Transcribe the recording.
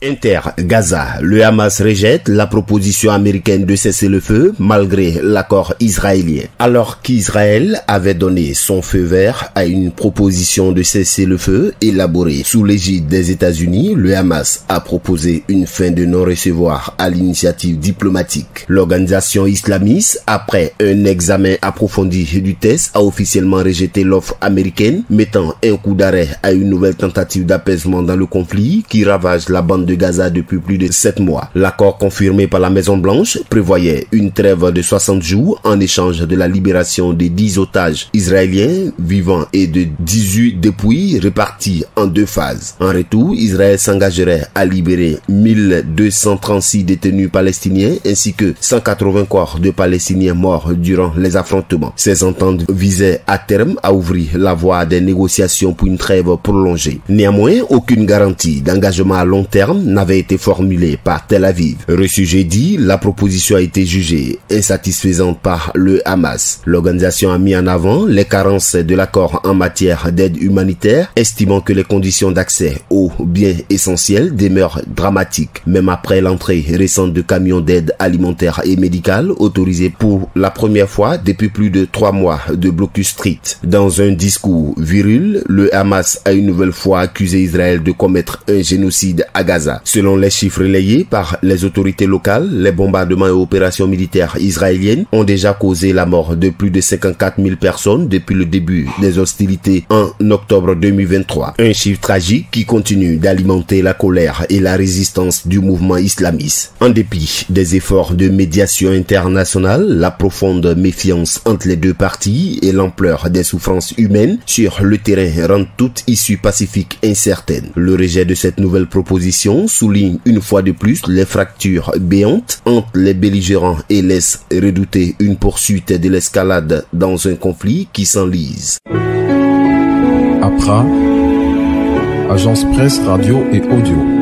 Gaza, le Hamas rejette la proposition américaine de cesser le feu malgré l'accord israélien. Alors qu'Israël avait donné son feu vert à une proposition de cesser le feu élaborée sous l'égide des États-Unis, le Hamas a proposé une fin de non-recevoir à l'initiative diplomatique. L'organisation islamiste, après un examen approfondi du texte, a officiellement rejeté l'offre américaine, mettant un coup d'arrêt à une nouvelle tentative d'apaisement dans le conflit qui ravage la bande de Gaza depuis plus de 7 mois. L'accord confirmé par la Maison-Blanche prévoyait une trêve de 60 jours en échange de la libération des 10 otages israéliens vivants et de 18 dépouilles réparties en 2 phases. En retour, Israël s'engagerait à libérer 1236 détenus palestiniens ainsi que 180 corps de Palestiniens morts durant les affrontements. Ces ententes visaient à terme à ouvrir la voie à des négociations pour une trêve prolongée. Néanmoins, aucune garantie d'engagement à long terme n'avait été formulée par Tel Aviv. Reçu jeudi, la proposition a été jugée insatisfaisante par le Hamas. L'organisation a mis en avant les carences de l'accord en matière d'aide humanitaire, estimant que les conditions d'accès aux biens essentiels demeurent dramatiques, même après l'entrée récente de camions d'aide alimentaire et médicale autorisés pour la première fois depuis plus de 3 mois de blocus strict. Dans un discours viril, le Hamas a une nouvelle fois accusé Israël de commettre un génocide à Gaza. Selon les chiffres relayés par les autorités locales, les bombardements et opérations militaires israéliennes ont déjà causé la mort de plus de 54 000 personnes depuis le début des hostilités en octobre 2023. Un chiffre tragique qui continue d'alimenter la colère et la résistance du mouvement islamiste. En dépit des efforts de médiation internationale, la profonde méfiance entre les deux parties et l'ampleur des souffrances humaines sur le terrain rendent toute issue pacifique incertaine. Le rejet de cette nouvelle proposition souligne une fois de plus les fractures béantes entre les belligérants et laisse redouter une poursuite de l'escalade dans un conflit qui s'enlise. Accra, agence presse, radio et audio.